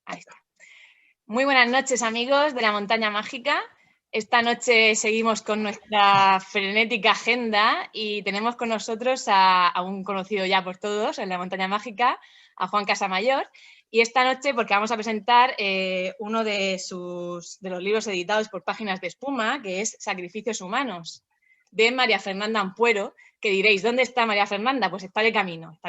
Ahí está. Muy buenas noches, amigos de la Montaña Mágica. Esta noche seguimos con nuestra frenética agenda y tenemos con nosotros a un conocido ya por todos en la Montaña Mágica, a Juan Casamayor. Y esta noche, porque vamos a presentar uno de los libros editados por Páginas de Espuma, que es Sacrificios Humanos, de María Fernanda Ampuero, que diréis, ¿dónde está María Fernanda? Pues está de camino,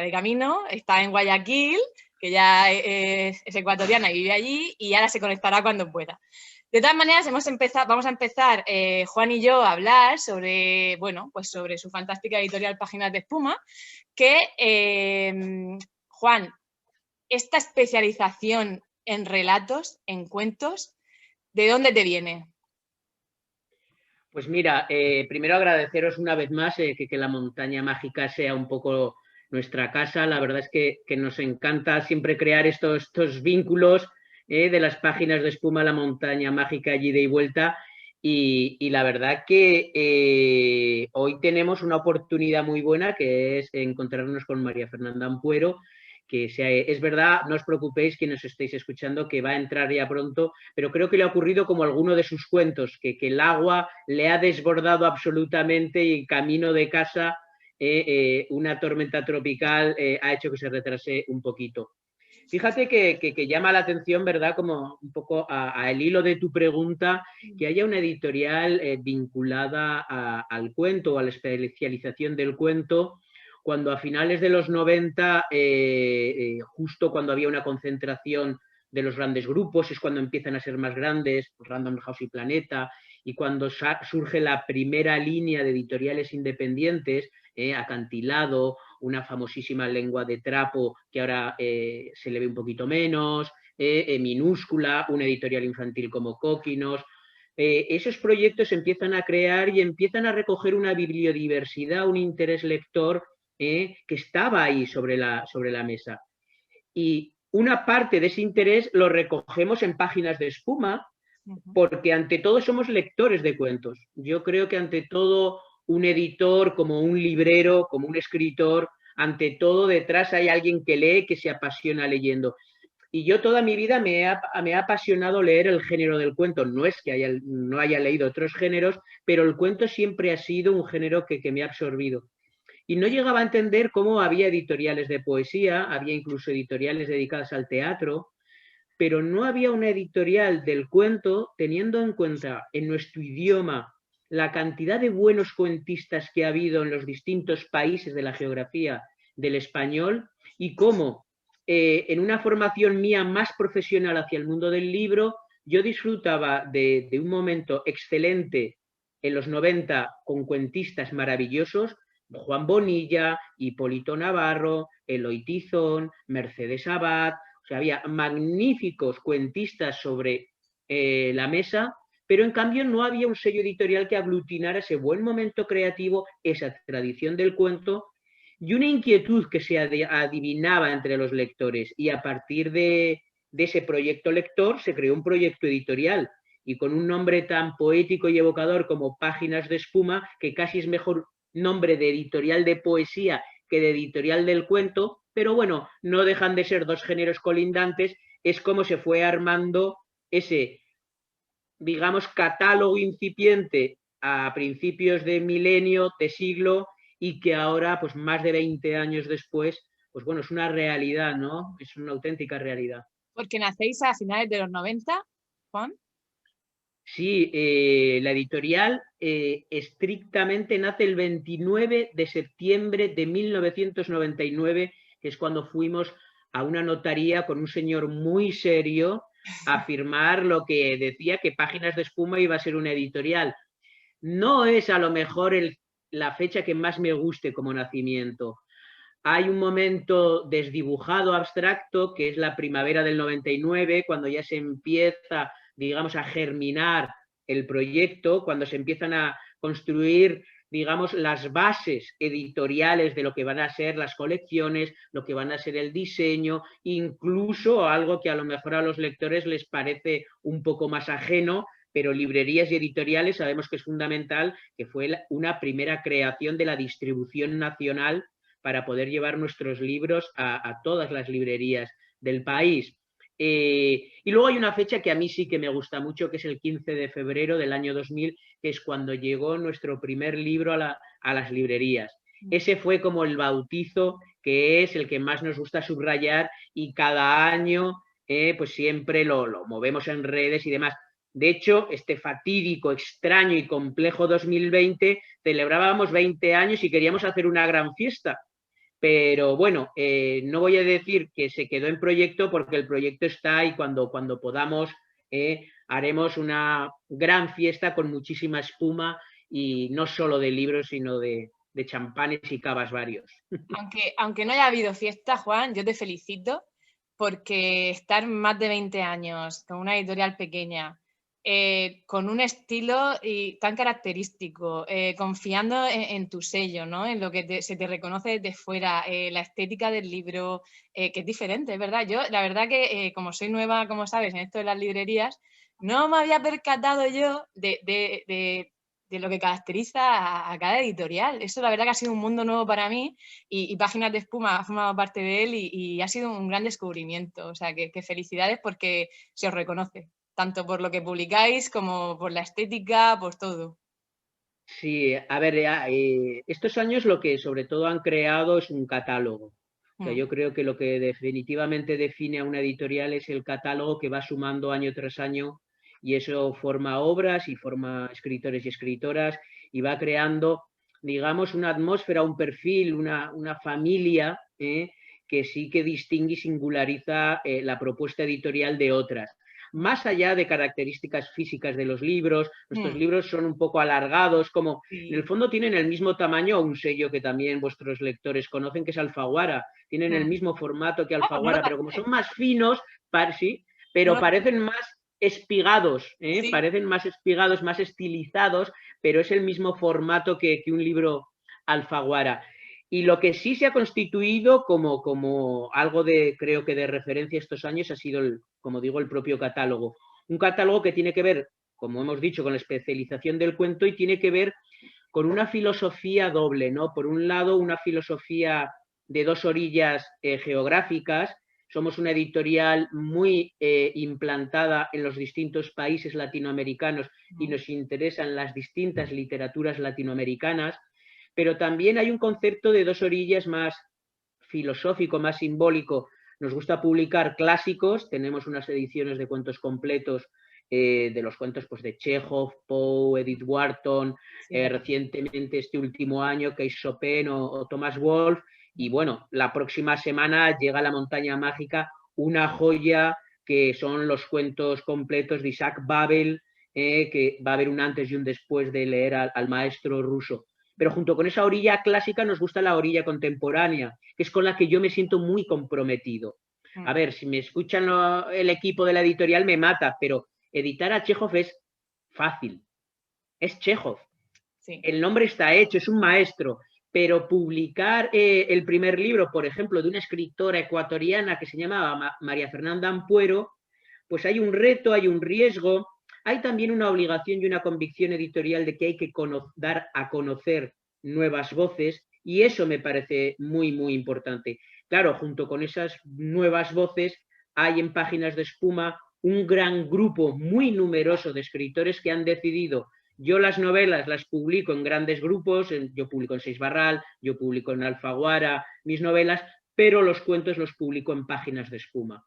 está en Guayaquil, que ya es ecuatoriana y vive allí, y ahora se conectará cuando pueda. De todas maneras, vamos a empezar Juan y yo a hablar sobre, bueno, pues sobre su fantástica editorial Páginas de Espuma, que, Juan, esta especialización en relatos, en cuentos, ¿de dónde te viene? Pues mira, primero agradeceros una vez más que la Montaña Mágica sea un poco nuestra casa. La verdad es que nos encanta siempre crear estos vínculos de las Páginas de Espuma a la Montaña Mágica, ida y vuelta. Y la verdad que hoy tenemos una oportunidad muy buena, que es encontrarnos con María Fernanda Ampuero, que es verdad, no os preocupéis quienes estéis escuchando, que va a entrar ya pronto, pero creo que le ha ocurrido como alguno de sus cuentos, que el agua le ha desbordado absolutamente y camino de casa una tormenta tropical ha hecho que se retrase un poquito. Fíjate que llama la atención, ¿verdad? Como un poco al hilo de tu pregunta, que haya una editorial vinculada al cuento o a la especialización del cuento, cuando a finales de los 90, justo cuando había una concentración de los grandes grupos, es cuando empiezan a ser más grandes, Random House y Planeta, y cuando surge la primera línea de editoriales independientes, Acantilado, una famosísima Lengua de Trapo que ahora se le ve un poquito menos, Minúscula, una editorial infantil como Coquinos. Esos proyectos empiezan a crear y empiezan a recoger una bibliodiversidad, un interés lector que estaba ahí sobre la mesa. Y una parte de ese interés lo recogemos en Páginas de Espuma, porque ante todo somos lectores de cuentos. Yo creo que ante todo un editor, como un librero, como un escritor, ante todo detrás hay alguien que lee, que se apasiona leyendo. Y yo toda mi vida me ha apasionado leer el género del cuento. No es que no haya leído otros géneros, pero el cuento siempre ha sido un género que me ha absorbido. Y no llegaba a entender cómo había editoriales de poesía, había incluso editoriales dedicadas al teatro, pero no había una editorial del cuento teniendo en cuenta en nuestro idioma la cantidad de buenos cuentistas que ha habido en los distintos países de la geografía del español y cómo en una formación mía más profesional hacia el mundo del libro, yo disfrutaba de un momento excelente en los 90 con cuentistas maravillosos, Juan Bonilla, Hipólito Navarro, Eloy Tizón, Mercedes Abad. O sea, había magníficos cuentistas sobre la mesa, pero en cambio no había un sello editorial que aglutinara ese buen momento creativo, esa tradición del cuento y una inquietud que se adivinaba entre los lectores. Y a partir de ese proyecto lector se creó un proyecto editorial y con un nombre tan poético y evocador como Páginas de Espuma, que casi es mejor nombre de editorial de poesía que de editorial del cuento, pero bueno, no dejan de ser dos géneros colindantes, es como se fue armando ese, digamos, catálogo incipiente a principios de milenio, de siglo, y que ahora, pues más de 20 años después, pues bueno, es una realidad, ¿no? Es una auténtica realidad. Porque nacéis a finales de los 90, Juan. Sí, la editorial estrictamente nace el 29 de septiembre de 1999, que es cuando fuimos a una notaría con un señor muy serio a firmar lo que decía que Páginas de Espuma iba a ser una editorial. No es a lo mejor la fecha que más me guste como nacimiento. Hay un momento desdibujado, abstracto, que es la primavera del 99, cuando ya se empieza, digamos, a germinar el proyecto, cuando se empiezan a construir, digamos, las bases editoriales de lo que van a ser las colecciones, lo que van a ser el diseño, incluso algo que a lo mejor a los lectores les parece un poco más ajeno, pero librerías y editoriales sabemos que es fundamental, que fue una primera creación de la distribución nacional para poder llevar nuestros libros a todas las librerías del país. Y luego hay una fecha que a mí sí que me gusta mucho, que es el 15 de febrero del año 2000, que es cuando llegó nuestro primer libro a las librerías. Ese fue como el bautizo, que es el que más nos gusta subrayar, y cada año pues siempre lo movemos en redes y demás. De hecho, este fatídico, extraño y complejo 2020 celebrábamos 20 años y queríamos hacer una gran fiesta. Pero bueno, no voy a decir que se quedó en proyecto, porque el proyecto está y cuando podamos haremos una gran fiesta con muchísima espuma, y no solo de libros, sino de champanes y cavas varios. Aunque no haya habido fiesta, Juan, yo te felicito, porque estar más de 20 años con una editorial pequeña, con un estilo tan característico, confiando en tu sello, ¿no? En lo que se te reconoce desde fuera, la estética del libro, que es diferente, es verdad. Yo, la verdad que como soy nueva, como sabes, en esto de las librerías, no me había percatado yo de lo que caracteriza a cada editorial. Eso la verdad que ha sido un mundo nuevo para mí, y Páginas de Espuma ha formado parte de él, y ha sido un gran descubrimiento. O sea, que felicidades, porque se os reconoce, tanto por lo que publicáis como por la estética, por todo. Sí, a ver, estos años lo que sobre todo han creado es un catálogo. O sea, yo creo que lo que definitivamente define a una editorial es el catálogo que va sumando año tras año, y eso forma obras y forma escritores y escritoras, y va creando, digamos, una atmósfera, un perfil, una familia que sí que distingue y singulariza la propuesta editorial de otras. Más allá de características físicas de los libros, nuestros libros son un poco alargados, como en el fondo tienen el mismo tamaño, un sello que también vuestros lectores conocen, que es Alfaguara, tienen el mismo formato que Alfaguara, pero como son más finos, sí, pero parecen más espigados, Sí. parecen más espigados, más estilizados, pero es el mismo formato que un libro Alfaguara. Y lo que sí se ha constituido como algo de, creo que de referencia estos años, ha sido, como digo, el propio catálogo. Un catálogo que tiene que ver, como hemos dicho, con la especialización del cuento, y tiene que ver con una filosofía doble, ¿no? Por un lado, una filosofía de dos orillas geográficas. Somos una editorial muy implantada en los distintos países latinoamericanos, y nos interesan las distintas literaturas latinoamericanas, pero también hay un concepto de dos orillas más filosófico, más simbólico. Nos gusta publicar clásicos, tenemos unas ediciones de cuentos completos de los cuentos pues, de Chekhov, Poe, Edith Wharton, recientemente este último año Kees Chopin o Thomas Wolfe, y bueno, la próxima semana llega La montaña mágica, una joya que son los cuentos completos de Isaac Babel, que va a haber un antes y un después de leer al maestro ruso. Pero junto con esa orilla clásica nos gusta la orilla contemporánea, que es con la que yo me siento muy comprometido. A ver, si me escuchan el equipo de la editorial me mata, pero editar a Chekhov es fácil. Es Chekhov. Sí. El nombre está hecho, es un maestro. Pero publicar el primer libro, por ejemplo, de una escritora ecuatoriana que se llamaba María Fernanda Ampuero, pues hay un reto, hay un riesgo, hay también una obligación y una convicción editorial de que hay que dar a conocer nuevas voces, y eso me parece muy, muy importante. Claro, junto con esas nuevas voces hay en Páginas de Espuma un gran grupo muy numeroso de escritores que han decidido: yo las novelas las publico en grandes grupos, yo publico en Seis Barral, yo publico en Alfaguara mis novelas, pero los cuentos los publico en Páginas de Espuma.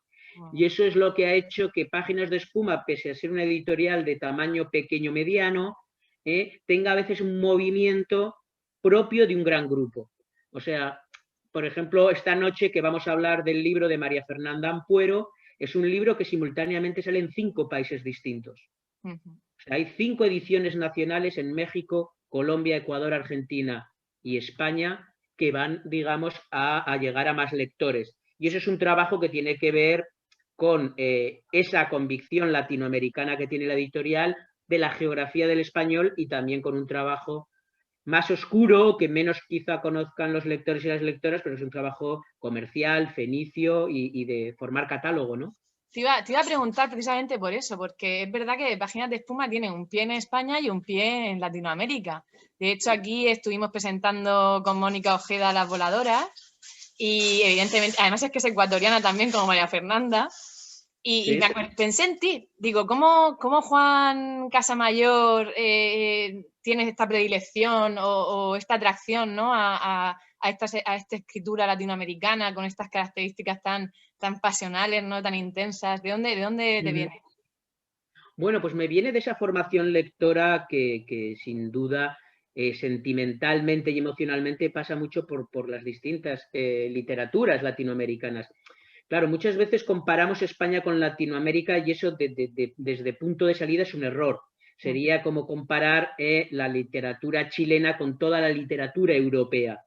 Y eso es lo que ha hecho que Páginas de Espuma, pese a ser una editorial de tamaño pequeño-mediano, tenga a veces un movimiento propio de un gran grupo. O sea, por ejemplo, esta noche que vamos a hablar del libro de María Fernanda Ampuero, es un libro que simultáneamente sale en 5 países distintos. O sea, hay 5 ediciones nacionales en México, Colombia, Ecuador, Argentina y España, que van, digamos, a llegar a más lectores. Y eso es un trabajo que tiene que ver con esa convicción latinoamericana que tiene la editorial, de la geografía del español, y también con un trabajo más oscuro, que menos quizá conozcan los lectores y las lectoras, pero es un trabajo comercial, fenicio y de formar catálogo, ¿no? Te iba a preguntar precisamente por eso, porque es verdad que Páginas de Espuma tienen un pie en España y un pie en Latinoamérica. De hecho, aquí estuvimos presentando con Mónica Ojeda Las Voladoras, y evidentemente, además es que es ecuatoriana también, como María Fernanda. Y pensé en ti, digo, ¿cómo Juan Casamayor tiene esta predilección o esta atracción, ¿no? a esta escritura latinoamericana con estas características tan pasionales, ¿no? Tan intensas? ¿De dónde te viene? Bueno, pues me viene de esa formación lectora que sin duda sentimentalmente y emocionalmente pasa mucho por las distintas literaturas latinoamericanas. Claro, muchas veces comparamos España con Latinoamérica y eso desde punto de salida es un error. Sería como comparar la literatura chilena con toda la literatura europea.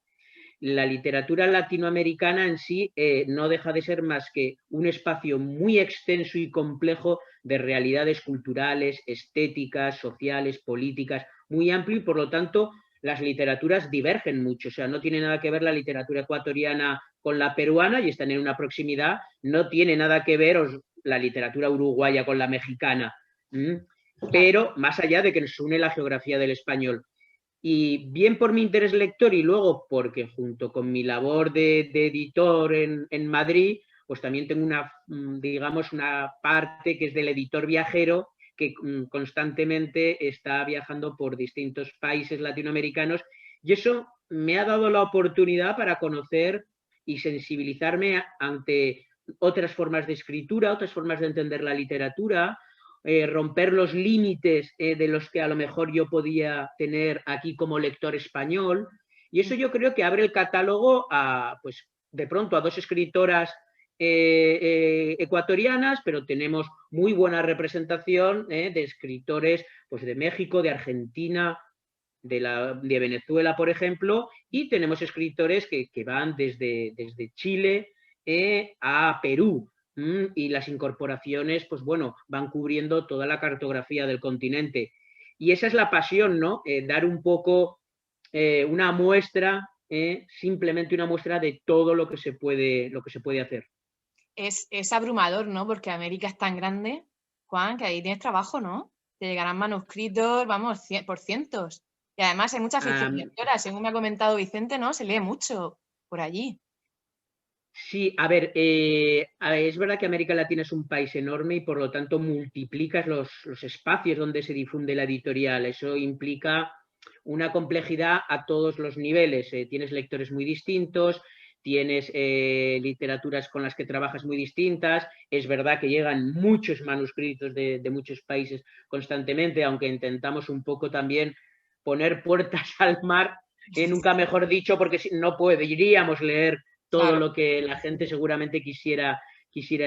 La literatura latinoamericana en sí no deja de ser más que un espacio muy extenso y complejo de realidades culturales, estéticas, sociales, políticas, muy amplio y por lo tanto las literaturas divergen mucho. O sea, no tiene nada que ver la literatura ecuatoriana con la peruana y están en una proximidad, no tiene nada que ver la literatura uruguaya con la mexicana. Pero más allá de que nos une la geografía del español. Y bien por mi interés lector y luego porque junto con mi labor de editor en Madrid, pues también tengo digamos, una parte que es del editor viajero que constantemente está viajando por distintos países latinoamericanos y eso me ha dado la oportunidad para conocer y sensibilizarme ante otras formas de escritura, otras formas de entender la literatura, romper los límites de los que a lo mejor yo podía tener aquí como lector español. Y eso yo creo que abre el catálogo pues de pronto a dos escritoras ecuatorianas, pero tenemos muy buena representación de escritores pues de México, de Argentina, de Venezuela, por ejemplo, y tenemos escritores que van desde Chile a Perú. Y las incorporaciones, pues bueno, van cubriendo toda la cartografía del continente. Y esa es la pasión, ¿no? Dar un poco una muestra, simplemente una muestra de todo lo que se puede hacer. Es abrumador, ¿no? Porque América es tan grande, Juan, que ahí tienes trabajo, ¿no? Te llegarán manuscritos, vamos, por cientos. Y además hay mucha afición lectora, según me ha comentado Vicente, ¿no? Se lee mucho por allí. Sí, a ver, es verdad que América Latina es un país enorme y por lo tanto multiplicas los espacios donde se difunde la editorial. Eso implica una complejidad a todos los niveles. Tienes lectores muy distintos, tienes literaturas con las que trabajas muy distintas. Es verdad que llegan muchos manuscritos de muchos países constantemente, aunque intentamos un poco también poner puertas al mar, nunca mejor dicho, porque no podríamos leer todo lo que la gente seguramente quisiera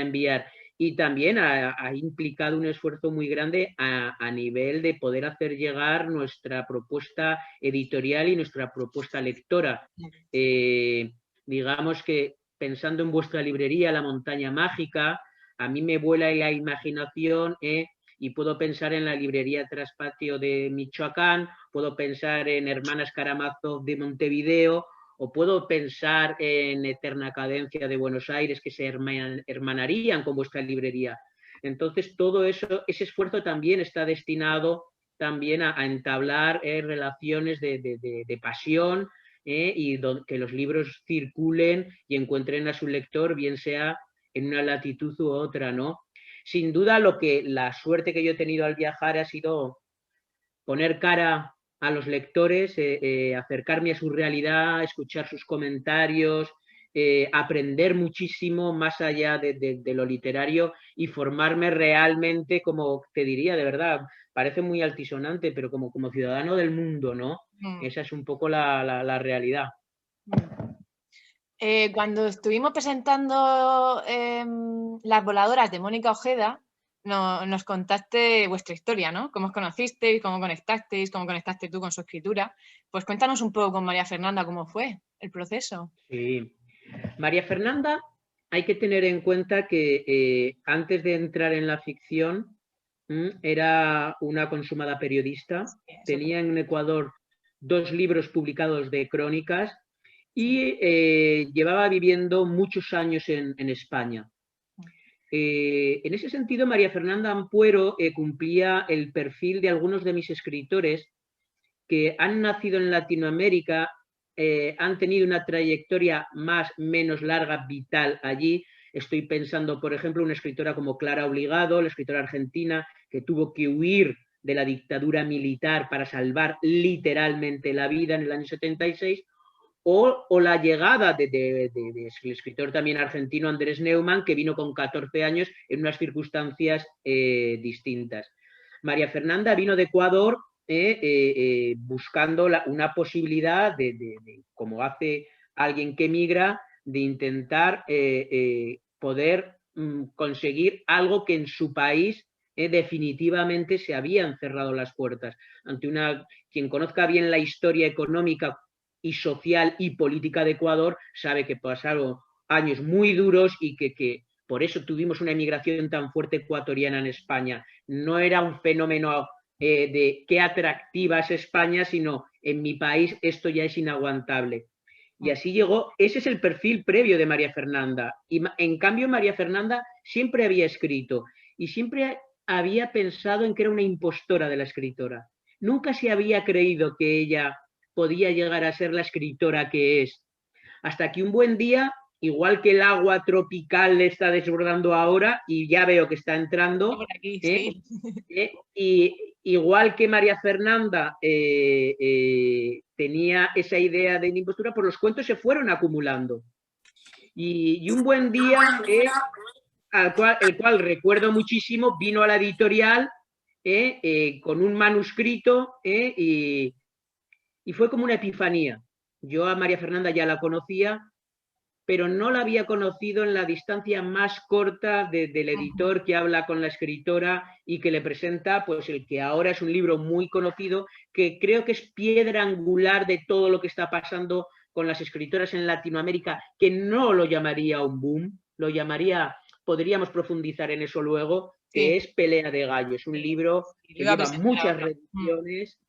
enviar. Y también ha implicado un esfuerzo muy grande a nivel de poder hacer llegar nuestra propuesta editorial y nuestra propuesta lectora. Digamos que pensando en vuestra librería, La Montaña Mágica, a mí me vuela la imaginación y puedo pensar en la librería Traspatio de Michoacán, puedo pensar en Hermanas Karamazov de Montevideo, o puedo pensar en Eterna Cadencia de Buenos Aires, que se hermanarían con vuestra librería. Entonces, todo eso, ese esfuerzo también está destinado también a entablar relaciones de pasión y que los libros circulen y encuentren a su lector, bien sea en una latitud u otra, ¿no? Sin duda, la suerte que yo he tenido al viajar ha sido poner cara a los lectores, acercarme a su realidad, escuchar sus comentarios, aprender muchísimo más allá de lo literario y formarme realmente, como te diría, de verdad, parece muy altisonante, pero como ciudadano del mundo, ¿no? Esa es un poco la realidad. Cuando estuvimos presentando Las voladoras de Mónica Ojeda, nos contaste vuestra historia, ¿no? Cómo os conocisteis, cómo conectaste tú con su escritura. Pues cuéntanos un poco con María Fernanda cómo fue el proceso. Sí. María Fernanda, hay que tener en cuenta que antes de entrar en la ficción era una consumada periodista. Sí, tenía en Ecuador 2 libros publicados de crónicas y llevaba viviendo muchos años en España. En ese sentido, María Fernanda Ampuero cumplía el perfil de algunos de mis escritores que han nacido en Latinoamérica, han tenido una trayectoria más menos larga, vital allí. Estoy pensando, por ejemplo, una escritora como Clara Obligado, la escritora argentina, que tuvo que huir de la dictadura militar para salvar literalmente la vida en el año 76, o la llegada del escritor también argentino Andrés Neumann, que vino con 14 años en unas circunstancias distintas. María Fernanda vino de Ecuador buscando una posibilidad como hace alguien que emigra, de intentar poder conseguir algo que en su país definitivamente se habían cerrado las puertas. Ante quien conozca bien la historia económica y social y política de Ecuador sabe que pasaron años muy duros y que por eso tuvimos una emigración tan fuerte ecuatoriana en España. No era un fenómeno de qué atractiva es España, sino en mi país esto ya es inaguantable. Y así llegó, ese es el perfil previo de María Fernanda. Y en cambio María Fernanda siempre había escrito y siempre había pensado en que era una impostora de la escritora. Nunca se había creído que ella podía llegar a ser la escritora que es. Hasta que un buen día, igual que el agua tropical le está desbordando ahora, y ya veo que está entrando, por aquí, sí. Y igual que María Fernanda tenía esa idea de impostura, pues los cuentos se fueron acumulando. Y un buen día, el cual recuerdo muchísimo, vino a la editorial con un manuscrito y fue como una epifanía. Yo a María Fernanda ya la conocía, pero no la había conocido en la distancia más corta del editor que habla con la escritora y que le presenta pues el que ahora es un libro muy conocido, que creo que es piedra angular de todo lo que está pasando con las escritoras en Latinoamérica, que no lo llamaría un boom, lo llamaría, podríamos profundizar en eso luego, que es Pelea de Gallos, un libro que lleva muchas reediciones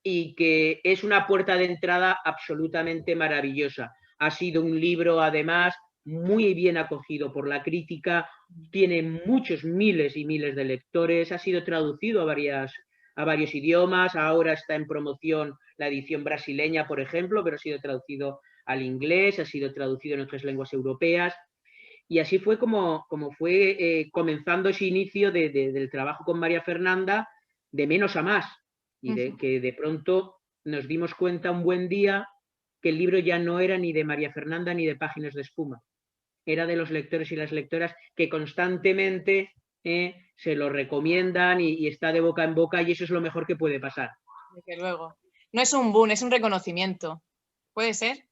y que es una puerta de entrada absolutamente maravillosa. Ha sido un libro, además, muy bien acogido por la crítica, tiene muchos miles y miles de lectores, ha sido traducido a varios idiomas, ahora está en promoción la edición brasileña, por ejemplo, pero ha sido traducido al inglés, ha sido traducido en otras lenguas europeas, y así fue como fue comenzando ese inicio del trabajo con María Fernanda, de menos a más, y que de pronto nos dimos cuenta un buen día que el libro ya no era ni de María Fernanda ni de Páginas de Espuma, era de los lectores y las lectoras que constantemente se lo recomiendan y está de boca en boca, y eso es lo mejor que puede pasar. Desde luego. No es un boom, es un reconocimiento. ¿Puede ser?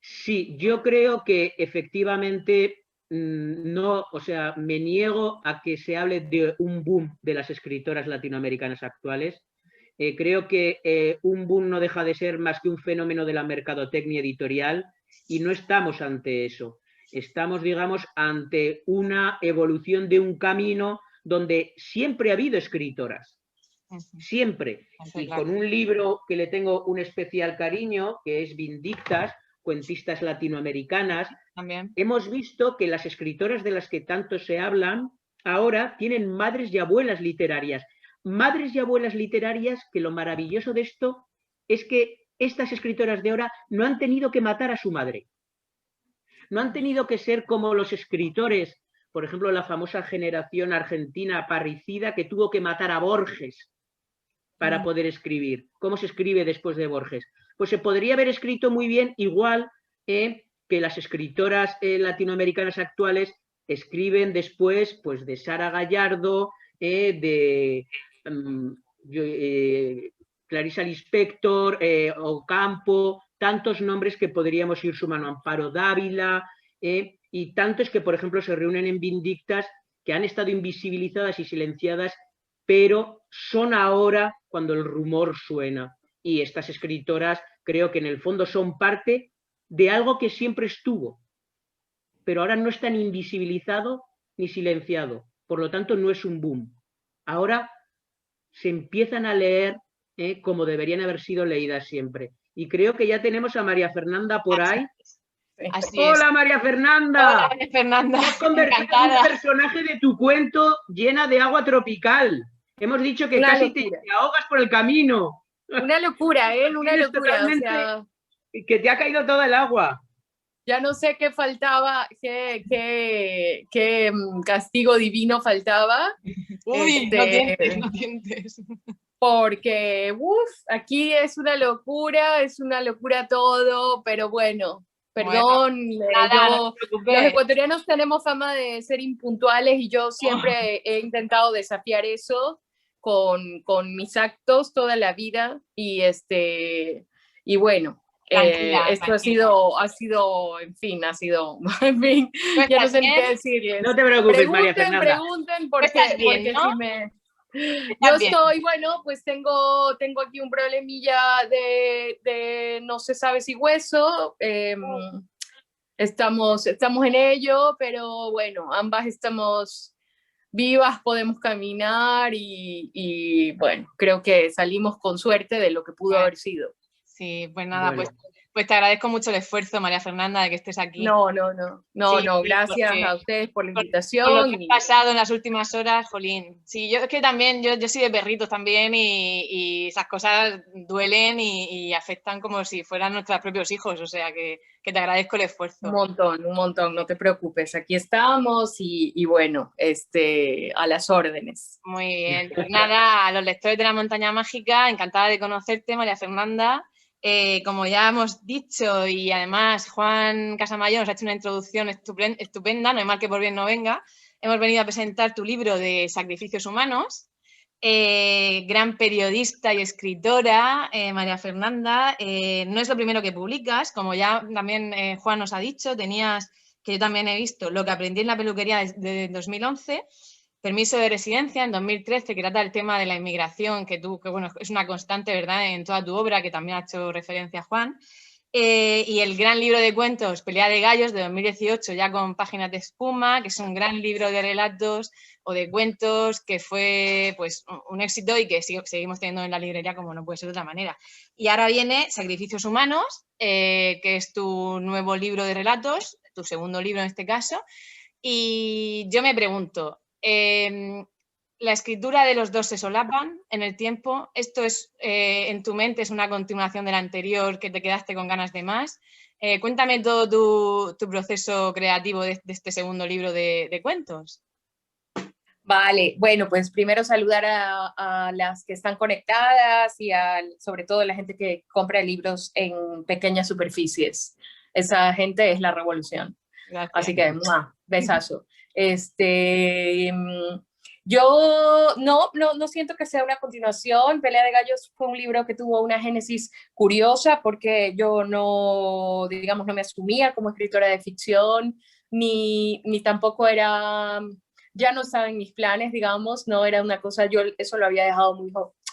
Sí, yo creo que efectivamente no, o sea, me niego a que se hable de un boom de las escritoras latinoamericanas actuales. Creo que un boom no deja de ser más que un fenómeno de la mercadotecnia editorial y no estamos ante eso. Estamos, digamos, ante una evolución de un camino donde siempre ha habido escritoras. Siempre. Y con un libro que le tengo un especial cariño, que es Vindictas, cuentistas latinoamericanas, también hemos visto que las escritoras de las que tanto se hablan ahora tienen madres y abuelas literarias. Madres y abuelas literarias que lo maravilloso de esto es que estas escritoras de ahora no han tenido que matar a su madre. No han tenido que ser como los escritores, por ejemplo, la famosa generación argentina parricida que tuvo que matar a Borges para poder escribir. ¿Cómo se escribe después de Borges? Pues se podría haber escrito muy bien, igual que las escritoras latinoamericanas actuales escriben después pues, de Sara Gallardo, de Clarissa Lispector, Ocampo, tantos nombres que podríamos ir sumando, Amparo Dávila, y tantos que, por ejemplo, se reúnen en Vindictas, que han estado invisibilizadas y silenciadas, pero son ahora cuando el rumor suena. Y estas escritoras creo que en el fondo son parte de algo que siempre estuvo, pero ahora no está ni invisibilizado ni silenciado. Por lo tanto, no es un boom. Ahora se empiezan a leer como deberían haber sido leídas siempre. Y creo que ya tenemos a María Fernanda por ahí. Así ¡Hola, es. María Fernanda! Hola, María Fernanda. Te has convertido en un personaje de tu cuento llena de agua tropical. Hemos dicho que casi te ahogas por el camino. Una locura, ¿eh? Una locura. Totalmente, o sea... Que te ha caído toda el agua. ya no sé qué faltaba, qué castigo divino faltaba. Uy, no tientes, no tientes. Porque, aquí es una locura todo, pero bueno, perdón, bueno, nada, no los ecuatorianos tenemos fama de ser impuntuales y yo siempre he intentado desafiar eso con mis actos toda la vida y bueno, esto tranquila. ha sido, en fin, pues ya no sé bien. ni qué decirles. No te preocupes, María Fernanda. Pregunten porque, bien, ¿no? si me... Yo estoy, bueno, pues tengo aquí un problemilla de no se sabe si hueso, estamos en ello, pero bueno, ambas estamos vivas, podemos caminar y bueno, creo que salimos con suerte de lo que pudo haber sido. Sí, pues nada, pues te agradezco mucho el esfuerzo, María Fernanda, de que estés aquí. No, gracias a ustedes por la invitación. Por lo que he pasado en las últimas horas, jolín. Sí, yo es que también, yo soy de perritos también y esas cosas duelen y afectan como si fueran nuestros propios hijos, o sea que te agradezco el esfuerzo. Un montón, no te preocupes, aquí estamos y bueno, a las órdenes. Muy bien, pues nada, a los lectores de La Montaña Mágica, encantada de conocerte, María Fernanda. Como ya hemos dicho y además Juan Casamayor nos ha hecho una introducción estupenda, no hay mal que por bien no venga, hemos venido a presentar tu libro de Sacrificios Humanos. Gran periodista y escritora, María Fernanda, no es lo primero que publicas, como ya también Juan nos ha dicho, tenías, que yo también he visto, Lo que aprendí en la peluquería de 2011, Permiso de residencia en 2013, que trata el tema de la inmigración, que bueno, es una constante, ¿verdad?, en toda tu obra, que también ha hecho referencia Juan. Y el gran libro de cuentos, Pelea de Gallos, de 2018, ya con páginas de espuma, que es un gran libro de relatos o de cuentos, que fue pues un éxito y que seguimos teniendo en la librería como no puede ser de otra manera. Y ahora viene Sacrificios Humanos, que es tu nuevo libro de relatos, tu segundo libro en este caso. Y yo me pregunto, la escritura de los dos se solapan en el tiempo. Esto es, en tu mente, es una continuación del anterior, que te quedaste con ganas de más. Cuéntame todo tu proceso creativo de este segundo libro de cuentos. Vale, bueno, pues primero saludar a las que están conectadas y sobre todo a la gente que compra libros en pequeñas superficies. Esa gente es la revolución. Gracias. Así que, besazo. Yo no siento que sea una continuación. Pelea de Gallos fue un libro que tuvo una génesis curiosa porque yo no me asumía como escritora de ficción, ni tampoco ya no estaba en mis planes, digamos, no era una cosa, yo eso lo había dejado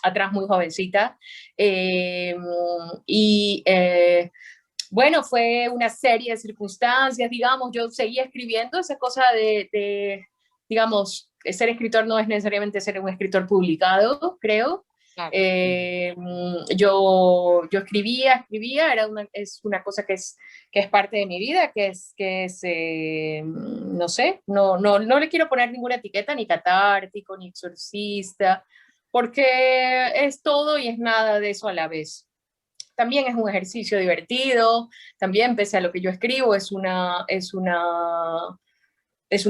atrás muy jovencita. Bueno, fue una serie de circunstancias, digamos, yo seguía escribiendo esa cosa digamos, ser escritor no es necesariamente ser un escritor publicado, creo. Claro. Yo escribía, es una cosa que es parte de mi vida, que es no sé, no le quiero poner ninguna etiqueta, ni catártico, ni exorcista, porque es todo y es nada de eso a la vez. También es un ejercicio divertido, también pese a lo que yo escribo, es una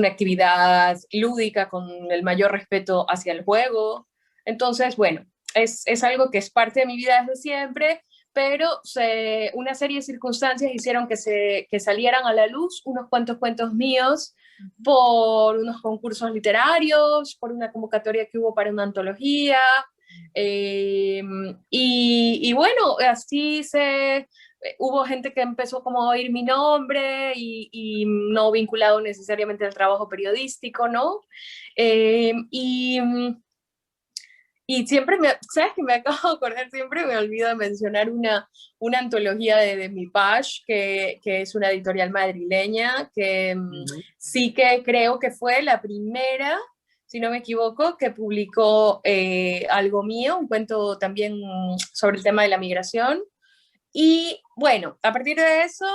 actividad lúdica con el mayor respeto hacia el juego. Entonces, bueno, es algo que es parte de mi vida desde siempre, pero una serie de circunstancias hicieron que salieran a la luz unos cuantos cuentos míos por unos concursos literarios, por una convocatoria que hubo para una antología, y bueno, así hubo gente que empezó como a oír mi nombre y no vinculado necesariamente al trabajo periodístico, ¿no? Y siempre ¿sabes que me acabo de acordar? Siempre me olvido de mencionar una antología de Mi Page, que es una editorial madrileña, que sí que creo que fue la primera, si no me equivoco, que publicó algo mío, un cuento también sobre el tema de la migración. Y bueno, a partir de eso,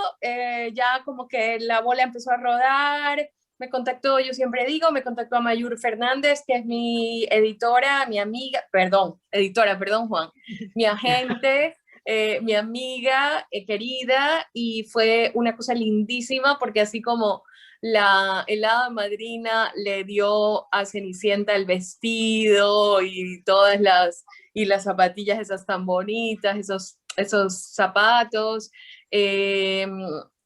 ya como que la bola empezó a rodar, me contactó a Mayur Fernández, que es mi editora, mi amiga, perdón Juan, mi agente, mi amiga querida, y fue una cosa lindísima porque así como el hada madrina le dio a Cenicienta el vestido y las zapatillas esas tan bonitas, esos zapatos.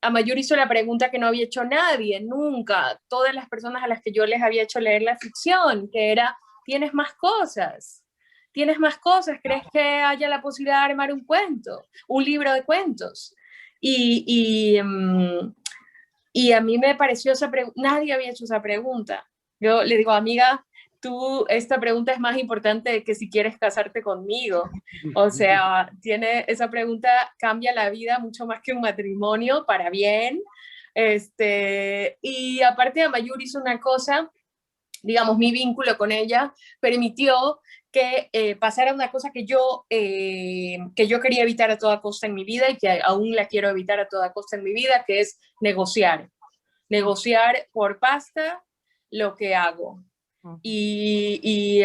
A Mayur hizo la pregunta que no había hecho nadie, nunca, todas las personas a las que yo les había hecho leer la ficción, que era, ¿tienes más cosas? ¿Tienes más cosas? ¿Crees que haya la posibilidad de armar un cuento, un libro de cuentos? Y a mí me pareció esa pregunta, nadie había hecho esa pregunta. Yo le digo, amiga, esta pregunta es más importante que si quieres casarte conmigo. O sea, esa pregunta cambia la vida mucho más que un matrimonio, para bien. Y aparte, Mayur hizo una cosa, digamos, mi vínculo con ella permitió que pasara una cosa que yo quería evitar a toda costa en mi vida y que aún la quiero evitar a toda costa en mi vida, que es negociar. Negociar por pasta lo que hago. Y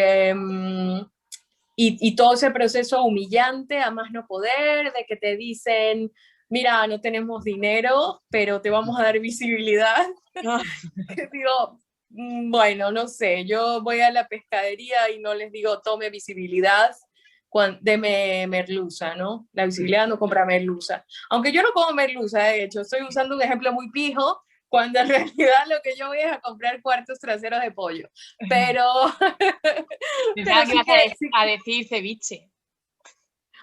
todo ese proceso humillante a más no poder, de que te dicen, mira, no tenemos dinero, pero te vamos a dar visibilidad. Digo, bueno, no sé, yo voy a la pescadería y no les digo, tome visibilidad, deme merluza, ¿no? La visibilidad no compra merluza. Aunque yo no como merluza, de hecho, estoy usando un ejemplo muy pijo, cuando en realidad lo que yo voy es a comprar cuartos traseros de pollo. Pero... Pensaba que ibas a decir ceviche.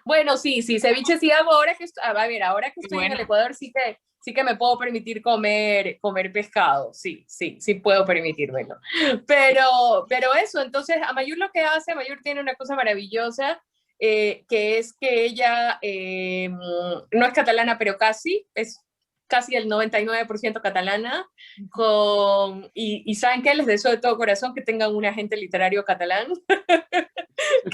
Bueno, sí, ceviche sí hago, ahora que estoy en el Ecuador, sí que me puedo permitir comer pescado, sí puedo permitírmelo. Pero eso, entonces, Mayur lo que hace, Mayur tiene una cosa maravillosa, que es que ella no es catalana, pero es casi el 99% catalana, y ¿saben qué? Les deseo de todo corazón que tengan un agente literario catalán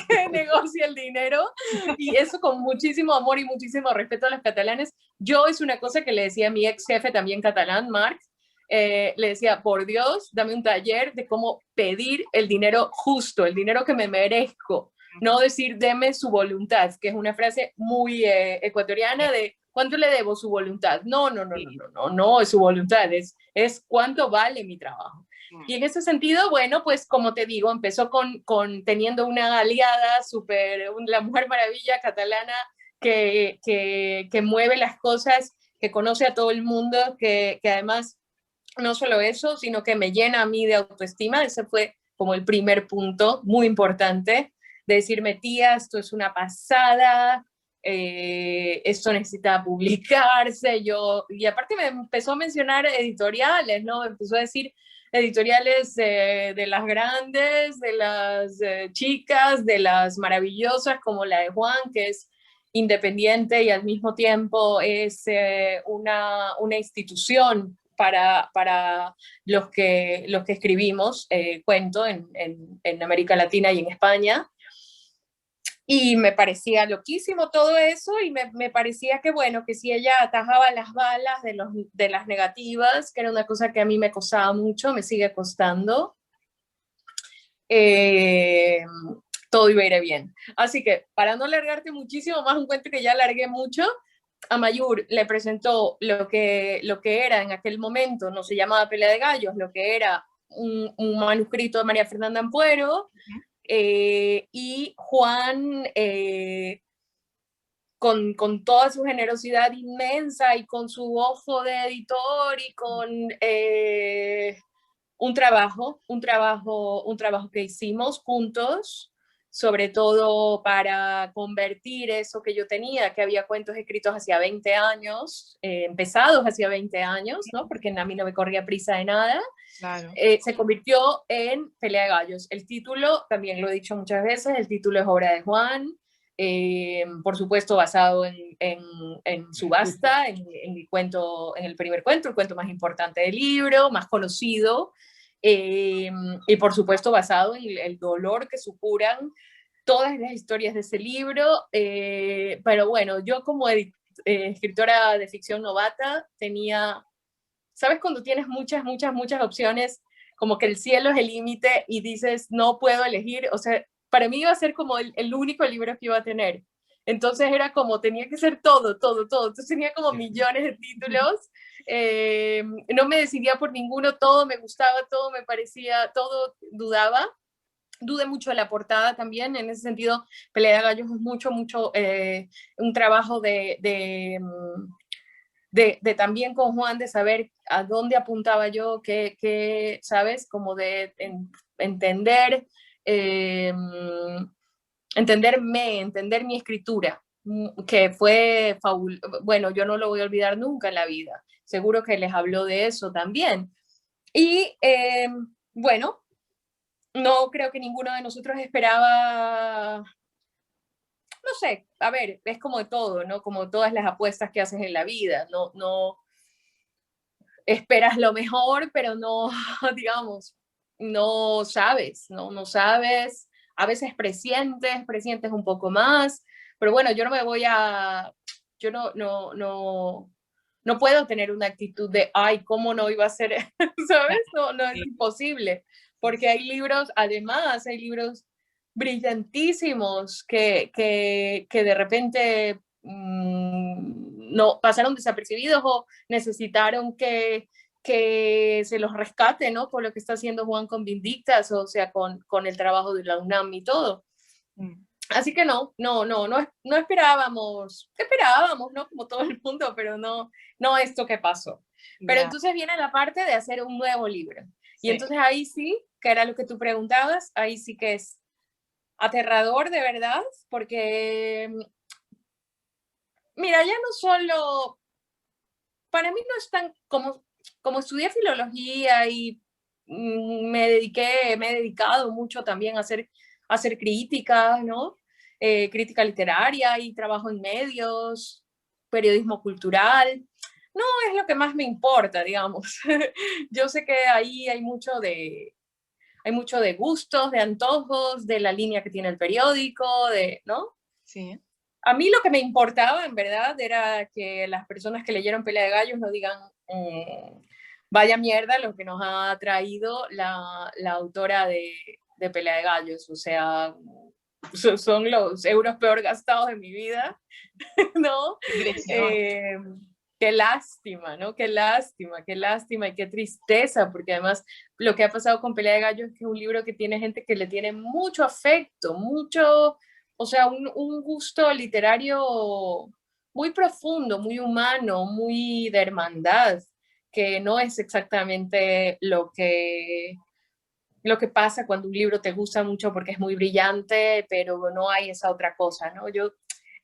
que negocie el dinero, y eso con muchísimo amor y muchísimo respeto a los catalanes. Yo es una cosa que le decía a mi ex jefe también catalán, Marc, le decía, por Dios, dame un taller de cómo pedir el dinero justo, el dinero que me merezco, no decir deme su voluntad, que es una frase muy ecuatoriana de ¿cuánto le debo su voluntad? No es su voluntad, es cuánto vale mi trabajo. Y en ese sentido, bueno, pues como te digo, empezó teniendo una aliada la mujer maravilla catalana que mueve las cosas, que conoce a todo el mundo, que además no solo eso, sino que me llena a mí de autoestima. Ese fue como el primer punto muy importante, de decirme, tía, esto es una pasada, esto necesita publicarse. Y aparte me empezó a mencionar editoriales, ¿no? Me empezó a decir editoriales de las grandes, de las chicas, de las maravillosas, como la de Juan, que es independiente y al mismo tiempo es una institución para los que escribimos cuento en América Latina y en España. Y me parecía loquísimo todo eso, y me parecía que, bueno, que si ella atajaba las balas de las negativas, que era una cosa que a mí me costaba mucho, me sigue costando, todo iba a ir bien. Así que, para no alargarte muchísimo más, un cuento que ya alargué mucho, a Mayur le presentó lo que era en aquel momento, no se llamaba Pelea de Gallos, lo que era un manuscrito de María Fernanda Ampuero, y Juan, con toda su generosidad inmensa y con su ojo de editor y con un trabajo que hicimos juntos, sobre todo para convertir eso que yo tenía, que había cuentos escritos hacía 20 años, empezados hacía 20 años, ¿no? Porque a mí no me corría prisa de nada. Claro. Se convirtió en Pelea de Gallos. El título, también lo he dicho muchas veces, el título es obra de Juan, por supuesto basado en Subasta, en el primer cuento, el cuento más importante del libro, más conocido, y por supuesto basado en el dolor que supuran todas las historias de ese libro, pero bueno, yo como escritora de ficción novata tenía, ¿sabes? Cuando tienes muchas opciones, como que el cielo es el límite y dices, no puedo elegir, o sea, para mí iba a ser como el único libro que iba a tener. Entonces era como, tenía que ser todo. Entonces tenía como millones de títulos. No me decidía por ninguno, todo me gustaba, todo me parecía, todo dudaba. Dudé mucho de la portada también, en ese sentido, Pelea de Gallos es mucho un trabajo de también con Juan, de saber a dónde apuntaba yo, ¿sabes? Como de entender, entender mi escritura, que fue fabuloso. Bueno, yo no lo voy a olvidar nunca en la vida. Seguro que les habló de eso también. Y bueno, no creo que ninguno de nosotros esperaba, no sé, a ver, es como de todo, ¿no? Como todas las apuestas que haces en la vida, no esperas lo mejor, pero no, digamos, no sabes, no sabes, a veces presientes un poco más, pero bueno, yo no me voy a, yo no puedo tener una actitud de, ay, ¿cómo no iba a ser? ¿Sabes? No es imposible, porque hay libros, además, hay libros brillantísimos que de repente no pasaron desapercibidos o necesitaron que se los rescate, ¿no? Por lo que está haciendo Juan con Vindictas, o sea, con el trabajo de la UNAM y todo. Así que no esperábamos, ¿no? Como todo el mundo, pero no esto que pasó. Pero entonces viene la parte de hacer un nuevo libro. Y entonces ahí sí, que era lo que tú preguntabas, ahí sí que es aterrador de verdad, porque mira, ya no solo, para mí no es tan como estudié filología y me he dedicado mucho también a hacer crítica, ¿no? Crítica literaria y trabajo en medios, periodismo cultural. No es lo que más me importa, digamos. Yo sé que ahí hay mucho de gustos, de antojos, de la línea que tiene el periódico, ¿no? Sí. A mí lo que me importaba, en verdad, era que las personas que leyeron Pelea de Gallos no digan, vaya mierda lo que nos ha traído la autora de Pelea de Gallos. O sea, son los euros peor gastados de mi vida, ¿no? Qué lástima, ¿no? Qué lástima y qué tristeza, porque además lo que ha pasado con Pelea de Gallos es que es un libro que tiene gente que le tiene mucho afecto, o sea, un gusto literario muy profundo, muy humano, muy de hermandad, que no es exactamente lo que pasa cuando un libro te gusta mucho porque es muy brillante, pero no hay esa otra cosa, ¿no? Yo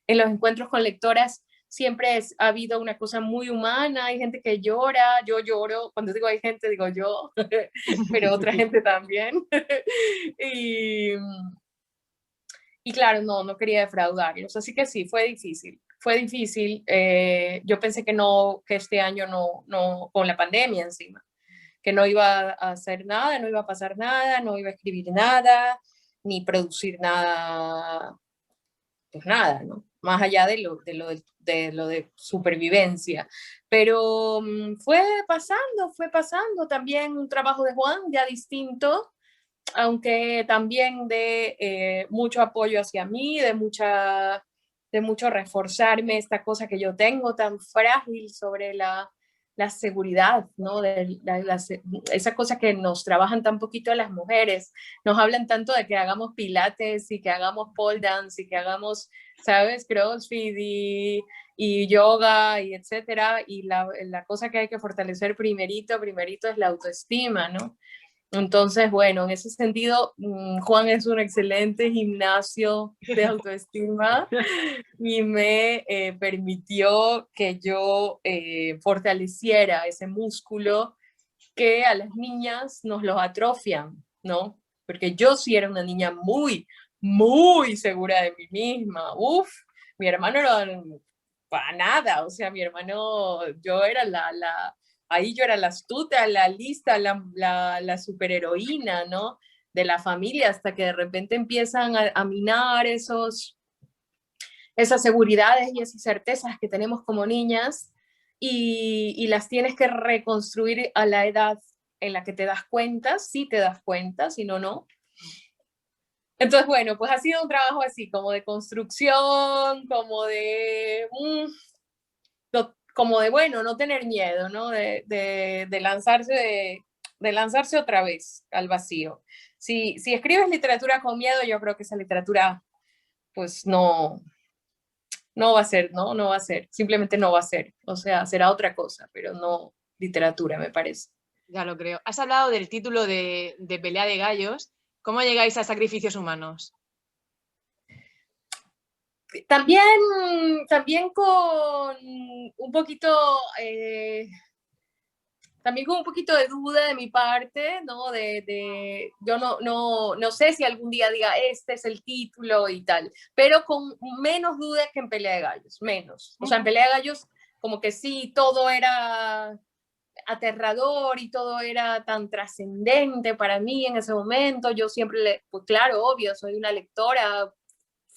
en los encuentros con lectoras siempre ha habido una cosa muy humana, hay gente que llora, yo lloro, cuando digo hay gente digo yo, pero otra gente también. Y claro, no quería defraudarlos, así que sí, fue difícil. Yo pensé que este año no, con la pandemia encima, que no iba a hacer nada, no iba a pasar nada, no iba a escribir nada, ni producir nada, pues nada, ¿no? Más allá de lo de supervivencia. Pero fue pasando también un trabajo de Juan ya distinto, aunque también de mucho apoyo hacia mí, de mucho reforzarme esta cosa que yo tengo tan frágil sobre la seguridad, ¿no? Esa cosa que nos trabajan tan poquito las mujeres, nos hablan tanto de que hagamos pilates y que hagamos pole dance y que hagamos, ¿sabes? CrossFit y yoga y etcétera, y la cosa que hay que fortalecer primerito es la autoestima, ¿no? Entonces, bueno, en ese sentido, Juan es un excelente gimnasio de autoestima y me permitió que yo fortaleciera ese músculo que a las niñas nos los atrofian, ¿no? Porque yo sí era una niña muy, muy segura de mí misma. Uf, mi hermano era para nada, o sea, mi hermano, ahí yo era la astuta, la lista, la superheroína, ¿no? De la familia, hasta que de repente empiezan a minar esas seguridades y esas certezas que tenemos como niñas y las tienes que reconstruir a la edad en la que te das cuenta, si te das cuenta, si no, no. Entonces, bueno, pues ha sido un trabajo así, como de construcción, como de bueno, no tener miedo, ¿no? De lanzarse otra vez al vacío. Si escribes literatura con miedo, yo creo que esa literatura, pues no va a ser, ¿no? No va a ser, simplemente no va a ser. O sea, será otra cosa, pero no literatura, me parece. Ya lo creo. Has hablado del título de Pelea de Gallos. ¿Cómo llegáis a sacrificios humanos? También con un poquito, también con un poquito de duda de mi parte, ¿no? Yo no sé si algún día diga, este es el título y tal, pero con menos duda que en Pelea de Gallos, menos. O sea, en Pelea de Gallos, como que sí, todo era aterrador y todo era tan trascendente para mí en ese momento. Yo siempre, pues claro, obvio, soy una lectora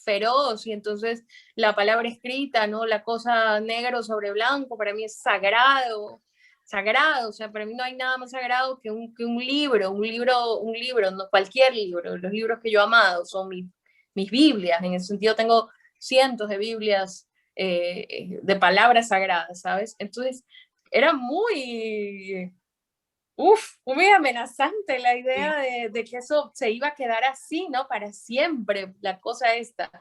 feroz y entonces la palabra escrita, ¿no? La cosa negro sobre blanco para mí es sagrado, sagrado, o sea, para mí no hay nada más sagrado que un libro, no cualquier libro. Los libros que yo he amado son mis Biblias, en ese sentido tengo cientos de Biblias de palabras sagradas, ¿sabes? Entonces era muy amenazante la idea de que eso se iba a quedar así, ¿no? Para siempre, la cosa esta.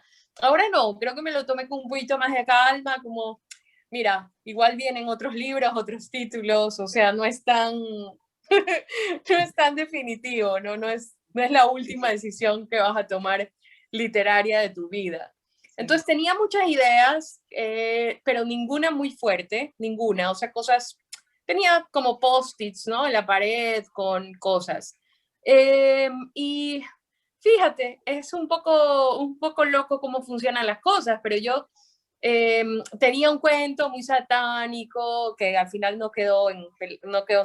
Ahora no, creo que me lo tomé con un poquito más de calma, como, mira, igual vienen otros libros, otros títulos, o sea, no es tan, no es tan definitivo, ¿no? No es la última decisión que vas a tomar literaria de tu vida. Entonces tenía muchas ideas, pero ninguna muy fuerte, ninguna, o sea, tenía como post-its, ¿no? En la pared con cosas. Y fíjate, es un poco loco cómo funcionan las cosas, pero yo tenía un cuento muy satánico que al final no quedó en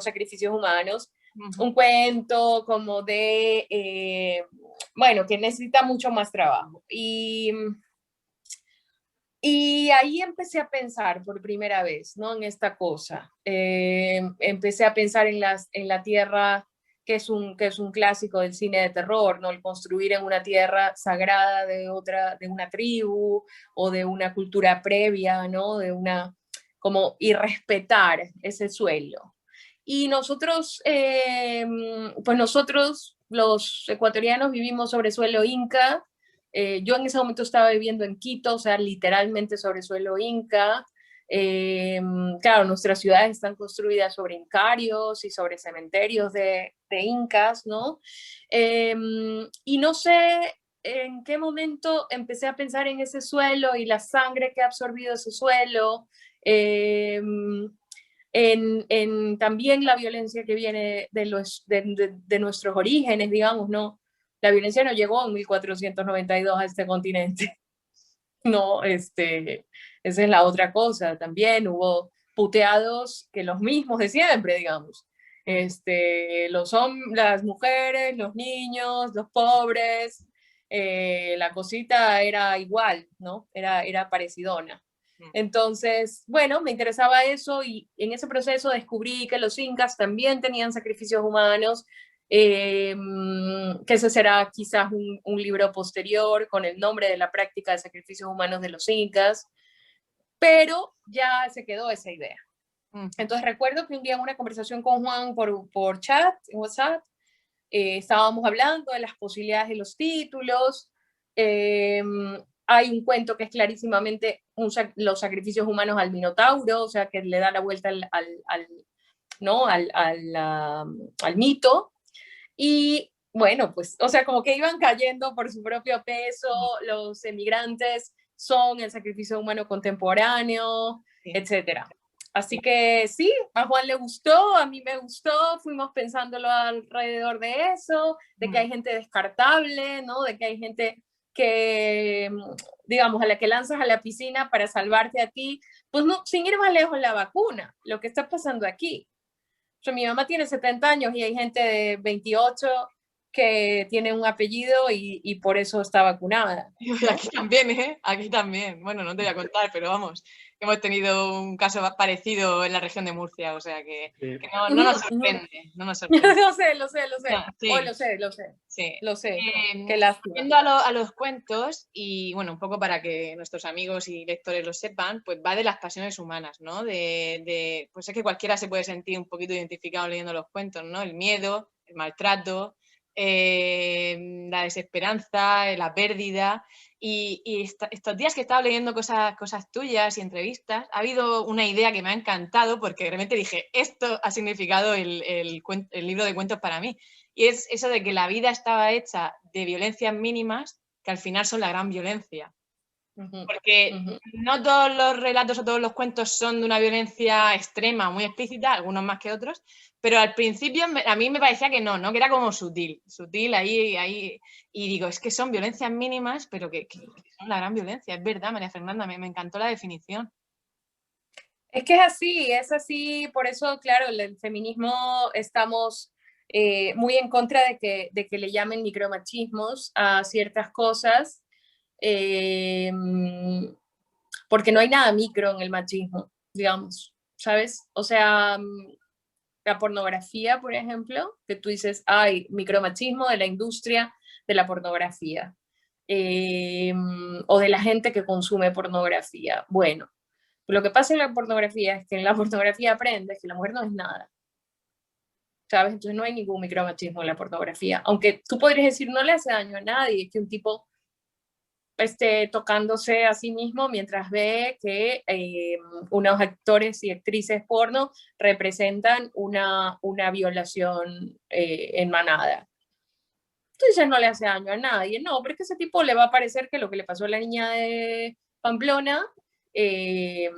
Sacrificios Humanos, un cuento como bueno, que necesita mucho más trabajo. Y ahí empecé a pensar por primera vez, ¿no? En esta cosa. Empecé a pensar en la tierra, que es un clásico del cine de terror, ¿no? El construir en una tierra sagrada de una tribu o de una cultura previa, ¿no? Y respetar ese suelo. Y pues nosotros, los ecuatorianos, vivimos sobre suelo inca. Yo en ese momento estaba viviendo en Quito, o sea, literalmente sobre suelo inca. Claro, nuestras ciudades están construidas sobre incarios y sobre cementerios de incas, ¿no? Y no sé en qué momento empecé a pensar en ese suelo y la sangre que ha absorbido ese suelo. También la violencia que viene de nuestros orígenes, digamos, ¿no? La violencia no llegó en 1492 a este continente, no, esa es la otra cosa, también hubo puteados que los mismos de siempre, digamos, las mujeres, los niños, los pobres, la cosita era igual, ¿no? Era parecidona. Entonces, bueno, me interesaba eso y en ese proceso descubrí que los incas también tenían sacrificios humanos, que ese será quizás un libro posterior con el nombre de la práctica de sacrificios humanos de los incas, pero ya se quedó esa idea. Entonces recuerdo que un día en una conversación con Juan por chat, en WhatsApp, estábamos hablando de las posibilidades de los títulos. Hay un cuento que es clarísimamente los sacrificios humanos al Minotauro, o sea, que le da la vuelta al mito. Y bueno, pues, o sea, como que iban cayendo por su propio peso, los emigrantes son el sacrificio humano contemporáneo, etcétera. Así que sí, a Juan le gustó, a mí me gustó, fuimos pensándolo alrededor de eso, de que hay gente descartable, ¿no? De que hay gente que, digamos, a la que lanzas a la piscina para salvarte a ti, pues no, sin ir más lejos, la vacuna, lo que está pasando aquí. O sea, mi mamá tiene 70 años y hay gente de 28 que tiene un apellido y por eso está vacunada, ¿no? Aquí también, ¿eh? Aquí también. Bueno, no te voy a contar, pero vamos, hemos tenido un caso parecido en la región de Murcia, o sea que no, no nos sorprende, no nos sorprende. Lo sé. No, Oh, sí, sí. Qué lástima. Yendo a los cuentos, y bueno, un poco para que nuestros amigos y lectores lo sepan, pues va de las pasiones humanas, ¿no? Pues es que cualquiera se puede sentir un poquito identificado leyendo los cuentos, ¿no? El miedo, el maltrato, la desesperanza, la pérdida. Y estos días que he estado leyendo cosas tuyas y entrevistas, ha habido una idea que me ha encantado porque realmente dije, esto ha significado el libro de cuentos para mí. Y es eso de que la vida estaba hecha de violencias mínimas que al final son la gran violencia. Porque no todos los relatos o todos los cuentos son de una violencia extrema, muy explícita, algunos más que otros, pero al principio a mí me parecía que no, que era como sutil ahí, y digo, es que son violencias mínimas, pero que son la gran violencia, es verdad, María Fernanda, me encantó la definición. Es que es así, por eso, claro, el feminismo estamos muy en contra de que le llamen micromachismos a ciertas cosas, porque no hay nada micro en el machismo, digamos, ¿sabes? O sea, la pornografía, por ejemplo, que tú dices, hay micromachismo de la industria de la pornografía, o de la gente que consume pornografía. Bueno, lo que pasa en la pornografía es que en la pornografía aprendes que la mujer no es nada, ¿sabes? Entonces no hay ningún micromachismo en la pornografía, aunque tú podrías decir, no le hace daño a nadie, que un tipo esté tocándose a sí mismo mientras ve que unos actores y actrices porno representan una violación en manada. Entonces no le hace daño a nadie, no, porque ese tipo le va a parecer que lo que le pasó a la niña de Pamplona le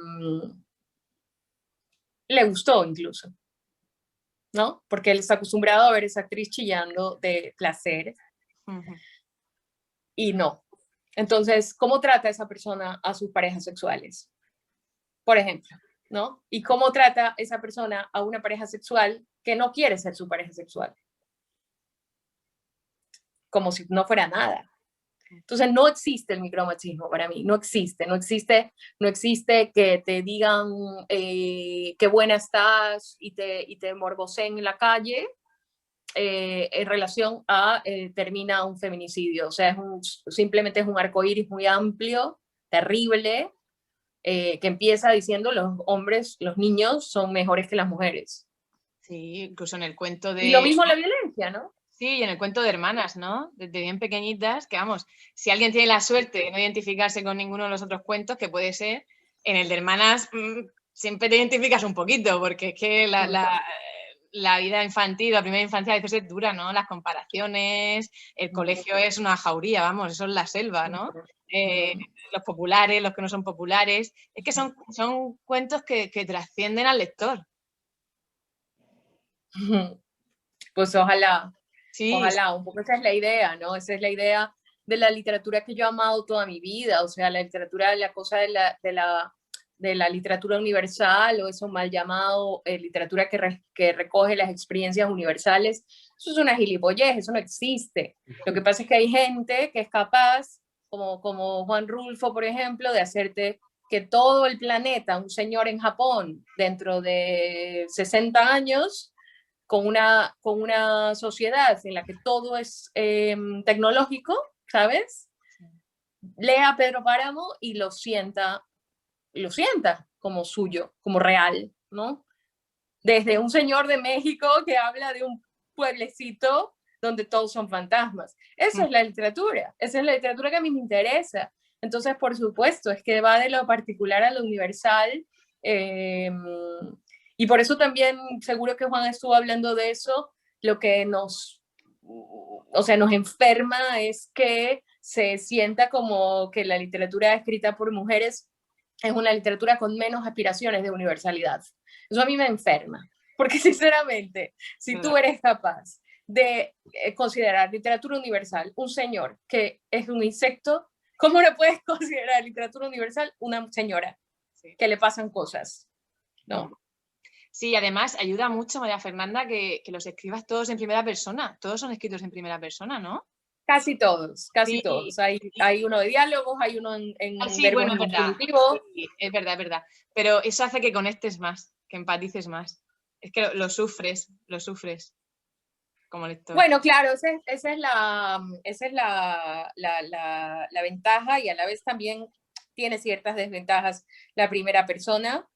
gustó incluso, ¿no? Porque él está acostumbrado a ver a esa actriz chillando de placer y no. Entonces, ¿cómo trata esa persona a sus parejas sexuales? Por ejemplo, ¿no? ¿Y cómo trata esa persona a una pareja sexual que no quiere ser su pareja sexual? Como si no fuera nada. Entonces no existe el micromachismo para mí, no existe que te digan qué buena estás y te morboseen en la calle en relación a termina un feminicidio. O sea, simplemente es un arcoíris muy amplio, terrible, que empieza diciendo los hombres, los niños son mejores que las mujeres. Sí, incluso en el cuento de... Y lo mismo la violencia, ¿no? Sí, y en el cuento de hermanas, ¿no? Desde bien pequeñitas, que vamos, si alguien tiene la suerte de no identificarse con ninguno de los otros cuentos, que puede ser, en el de hermanas siempre te identificas un poquito, porque es que la vida infantil, la primera infancia a veces es dura, ¿no? Las comparaciones, el colegio es una jauría, vamos, eso es la selva, ¿no? Los populares, los que no son populares, es que son cuentos que trascienden al lector. Pues ojalá, Sí. Ojalá, un poco esa es la idea, ¿no? Esa es la idea de la literatura que yo he amado toda mi vida, o sea, la literatura, la cosa de la literatura universal, o eso mal llamado literatura que recoge las experiencias universales, eso es una gilipollez, eso no existe. Lo que pasa es que hay gente que es capaz, como Juan Rulfo, por ejemplo, de hacerte que todo el planeta, un señor en Japón, dentro de 60 años, con una sociedad en la que todo es tecnológico, ¿sabes? Lea a Pedro Páramo y lo sienta como suyo, como real, ¿no? Desde un señor de México que habla de un pueblecito donde todos son fantasmas. Esa es la literatura que a mí me interesa. Entonces, por supuesto, es que va de lo particular a lo universal. Y por eso también, seguro que Juan estuvo hablando de eso, lo que nos enferma es que se sienta como que la literatura escrita por mujeres es una literatura con menos aspiraciones de universalidad. Eso a mí me enferma, porque sinceramente, si tú eres capaz de considerar literatura universal un señor que es un insecto, ¿cómo le puedes considerar literatura universal una señora que le pasan cosas? No. Sí, además ayuda mucho, María Fernanda, que los escribas todos en primera persona. Todos son escritos en primera persona, ¿no? Casi todos, casi Sí, todos. Hay uno de diálogos, hay uno en sí, verbos bueno, en es verdad. infinitivo. Sí, es verdad, es verdad. Pero eso hace que conectes más, que empatices más. Es que lo sufres como lector. Bueno, claro, esa es la ventaja, y a la vez también tiene ciertas desventajas la primera persona,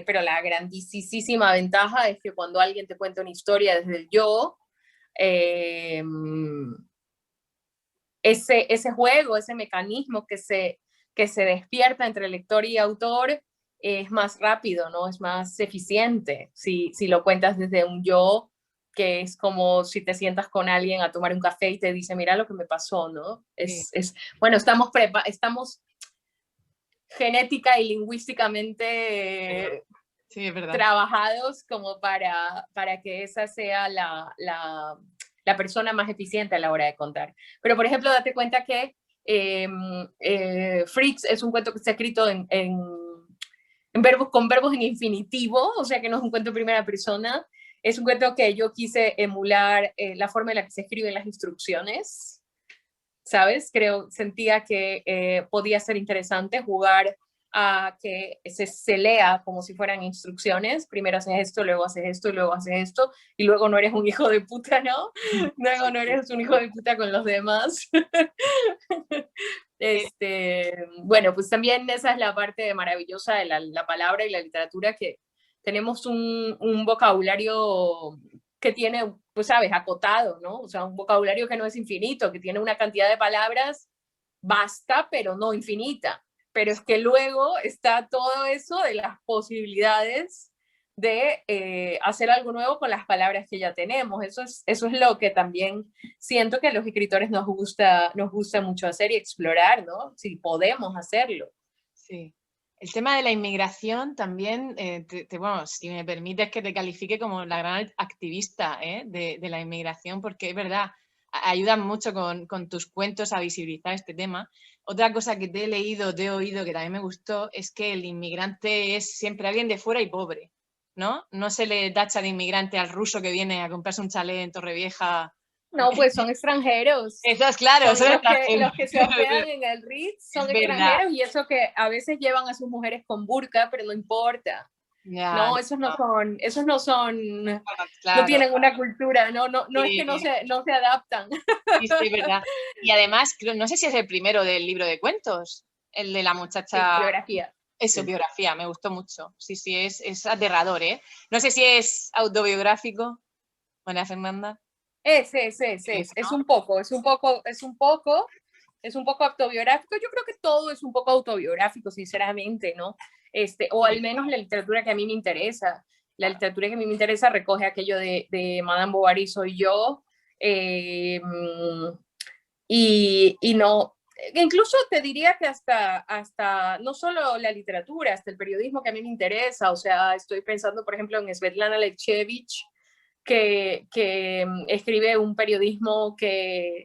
pero la grandísima ventaja es que cuando alguien te cuenta una historia desde el yo, eh, ese juego, ese mecanismo que se despierta entre lector y autor es más rápido, ¿no? Es más eficiente si lo cuentas desde un yo, que es como si te sientas con alguien a tomar un café y te dice, mira lo que me pasó, ¿no? Sí. Bueno, estamos genética y lingüísticamente Sí, es verdad. trabajados como para que esa sea la persona más eficiente a la hora de contar. Pero, por ejemplo, date cuenta que Freaks es un cuento que está escrito con verbos en infinitivo, o sea que no es un cuento en primera persona. Es un cuento que yo quise emular la forma en la que se escriben las instrucciones, ¿sabes? Sentía que podía ser interesante jugar a que se lea como si fueran instrucciones. Primero haces esto, luego haces esto, y luego haces esto, y luego no eres un hijo de puta, ¿no? Luego no eres un hijo de puta con los demás. Bueno, pues también esa es la parte maravillosa de la palabra y la literatura, que tenemos un vocabulario que tiene, pues sabes, acotado, ¿no? O sea, un vocabulario que no es infinito, que tiene una cantidad de palabras basta, pero no infinita. Pero es que luego está todo eso de las posibilidades de hacer algo nuevo con las palabras que ya tenemos. Eso es lo que también siento que a los escritores nos gusta mucho hacer y explorar, ¿no? Si podemos hacerlo. Sí. El tema de la inmigración también, bueno, si me permites que te califique como la gran activista de la inmigración, porque es verdad, ayudan mucho con tus cuentos a visibilizar este tema. Otra cosa que te he leído, te he oído, que también me gustó, es que el inmigrante es siempre alguien de fuera y pobre, ¿no? No se le tacha de inmigrante al ruso que viene a comprarse un chalet en Torrevieja. No, pues son extranjeros. Eso es claro, son extranjeros. los que se hospedan en el Ritz son extranjeros, y eso que a veces llevan a sus mujeres con burka, pero no importa. Ya, no, esos no son, claro. no tienen una cultura, no Sí. es que no se adaptan. Sí, sí, es verdad. Y además, no sé si es el primero del libro de cuentos, el de la muchacha. Sí, biografía. Eso, biografía, me gustó mucho. Sí, sí, es aterrador, ¿eh? No sé si es autobiográfico, María Fernanda. Es un poco autobiográfico. Yo creo que todo es un poco autobiográfico, sinceramente, ¿no? O al menos la literatura que a mí me interesa. La literatura que a mí me interesa recoge aquello de Madame Bovary, soy yo, y no, incluso te diría que hasta no solo la literatura, hasta el periodismo que a mí me interesa. O sea, estoy pensando, por ejemplo, en Svetlana Alexievich, que escribe un periodismo que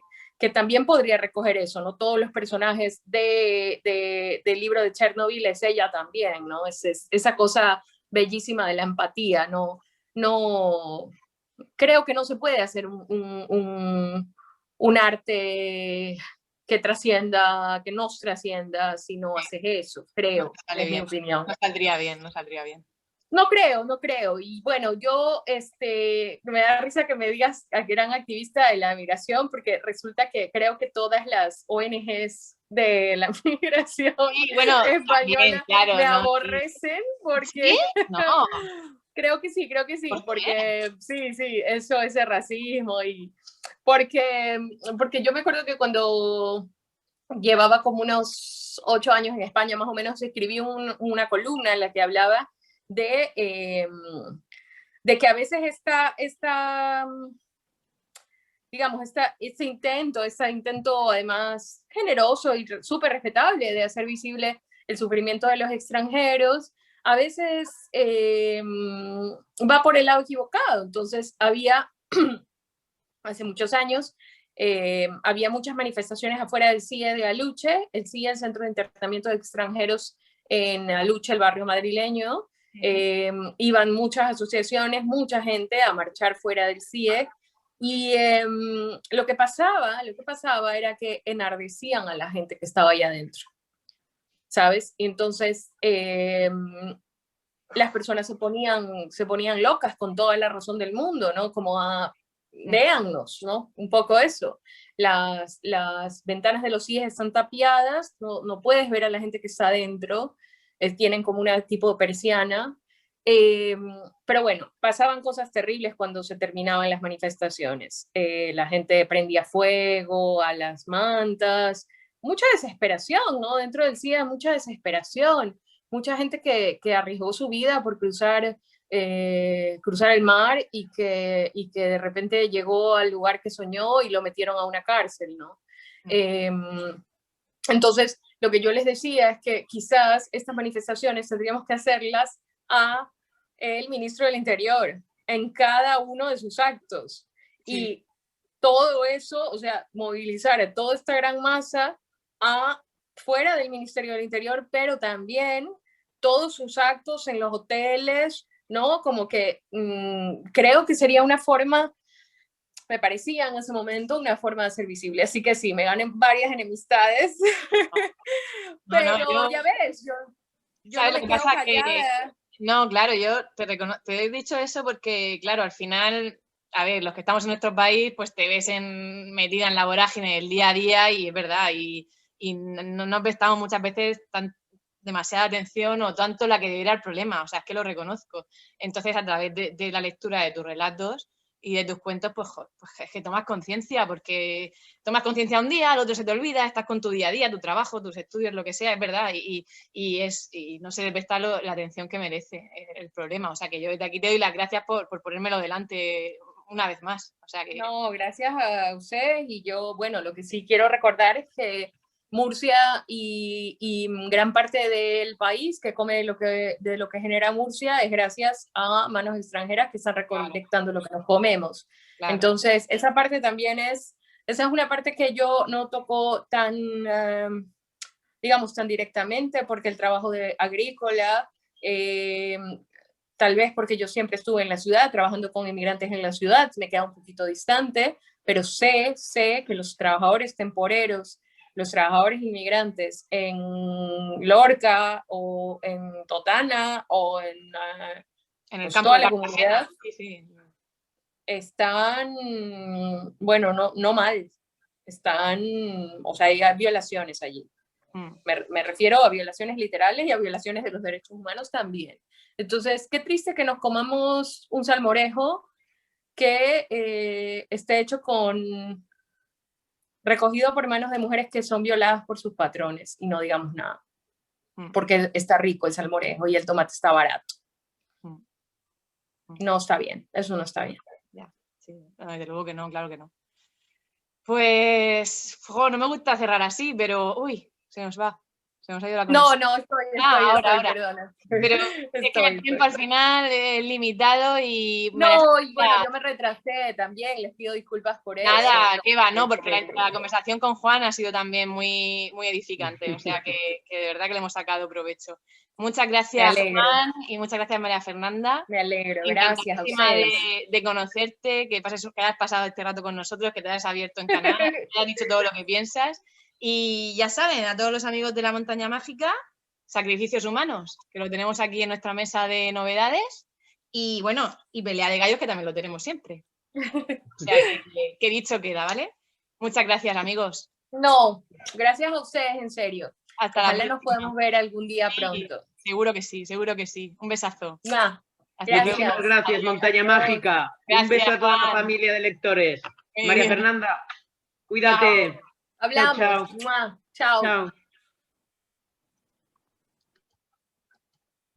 también podría recoger eso, ¿no? Todos los personajes del libro de Chernobyl es ella también, ¿no? Esa cosa bellísima de la empatía, ¿no? Creo que no se puede hacer un arte que trascienda, que nos trascienda si no haces eso, creo, es mi opinión. No saldría bien, no saldría bien. No creo. Y bueno, yo, me da risa que me digas que eran activista de la migración, porque resulta que creo que todas las ONGs de la migración española también, claro, me aborrecen, porque... ¿Sí? No. Creo que sí, porque sí, eso es el racismo, y porque yo me acuerdo que cuando llevaba como unos 8 años en España, más o menos, escribí una columna en la que hablaba de que a veces este intento además generoso y súper respetable de hacer visible el sufrimiento de los extranjeros, a veces va por el lado equivocado. Entonces había, hace muchos años, había muchas manifestaciones afuera del CIE de Aluche, el CIE, el Centro de Internamiento de Extranjeros en Aluche, el barrio madrileño, Iban muchas asociaciones, mucha gente a marchar fuera del CIE. Y lo que pasaba era que enardecían a la gente que estaba allá adentro, ¿sabes? Y entonces las personas se ponían locas con toda la razón del mundo, ¿no? Como véannos, ¿no? Un poco eso. Las ventanas de los CIEs están tapiadas, no puedes ver a la gente que está adentro, tienen como una tipo de persiana. Pero bueno, pasaban cosas terribles cuando se terminaban las manifestaciones. La gente prendía fuego a las mantas, mucha desesperación, ¿no? Dentro del CIE mucha desesperación, mucha gente que arriesgó su vida por cruzar el mar y que de repente llegó al lugar que soñó y lo metieron a una cárcel, ¿no? Entonces, lo que yo les decía es que quizás estas manifestaciones tendríamos que hacerlas a el ministro del Interior en cada uno de sus actos. Sí. Y todo eso, o sea, movilizar a toda esta gran masa fuera del Ministerio del Interior, pero también todos sus actos en los hoteles, ¿no? Como que creo que sería una forma, me parecía en ese momento una forma de ser visible. Así que sí, me ganen varias enemistades. Pero ya ves, yo no me quedo callada. No, claro, yo te he dicho eso porque, claro, al final, a ver, los que estamos en nuestro país, pues te ves metida en la vorágine del día a día y es verdad, y no nos prestamos muchas veces demasiada atención o tanto la que debería el problema, o sea, es que lo reconozco. Entonces, a través de la lectura de tus relatos y de tus cuentos, pues es que tomas conciencia, porque tomas conciencia un día, al otro se te olvida, estás con tu día a día, tu trabajo, tus estudios, lo que sea, es verdad, y no se le presta la atención que merece el problema. O sea, que yo desde aquí te doy las gracias por ponérmelo delante una vez más. O sea que... No, gracias a ustedes, y yo, bueno, lo que sí quiero recordar es que Murcia y gran parte del país que come de lo que genera Murcia es gracias a manos extranjeras que están recolectando lo que nos comemos. Claro. Entonces, esa parte también esa es una parte que yo no toco tan, digamos, tan directamente, porque el trabajo agrícola, tal vez porque yo siempre estuve en la ciudad, trabajando con inmigrantes en la ciudad, me queda un poquito distante, pero sé que los trabajadores temporeros, los trabajadores inmigrantes en Lorca o en Totana o en el pues campo toda de la comunidad, sí. Están, bueno, no mal, están, o sea, hay violaciones allí. Me refiero a violaciones literales y a violaciones de los derechos humanos también. Entonces, qué triste que nos comamos un salmorejo que esté hecho recogido por manos de mujeres que son violadas por sus patrones y no digamos nada. Porque está rico el salmorejo y el tomate está barato. No está bien, eso no está bien. Ya, sí, desde luego que no, claro que no. Pues, no me gusta cerrar así, pero, uy, se nos ha ido la conexión. No, estoy, perdona. Pero es que el tiempo al final es limitado y... No, y bueno, yo me retrasé también, les pido disculpas por eso. Nada, qué va, no, porque la conversación con Juan ha sido también muy, muy edificante, o sea que de verdad que le hemos sacado provecho. Muchas gracias, Juan, y muchas gracias, María Fernanda. Me alegro, gracias a ustedes. De conocerte, que hayas pasado este rato con nosotros, que te hayas abierto en canal, que hayas dicho todo lo que piensas. Y ya saben, a todos los amigos de La Montaña Mágica, sacrificios humanos, que lo tenemos aquí en nuestra mesa de novedades. Y bueno, y pelea de gallos, que también lo tenemos siempre. O sea, que dicho queda, ¿vale? Muchas gracias, amigos. No, gracias a ustedes, en serio. Ojalá nos podamos ver algún día pronto. Seguro que sí, seguro que sí. Un besazo. Gracias, Montaña Mágica. Gracias, un beso a toda la familia de lectores. María Fernanda, cuídate. Hablamos. Chao. Chao. Chao.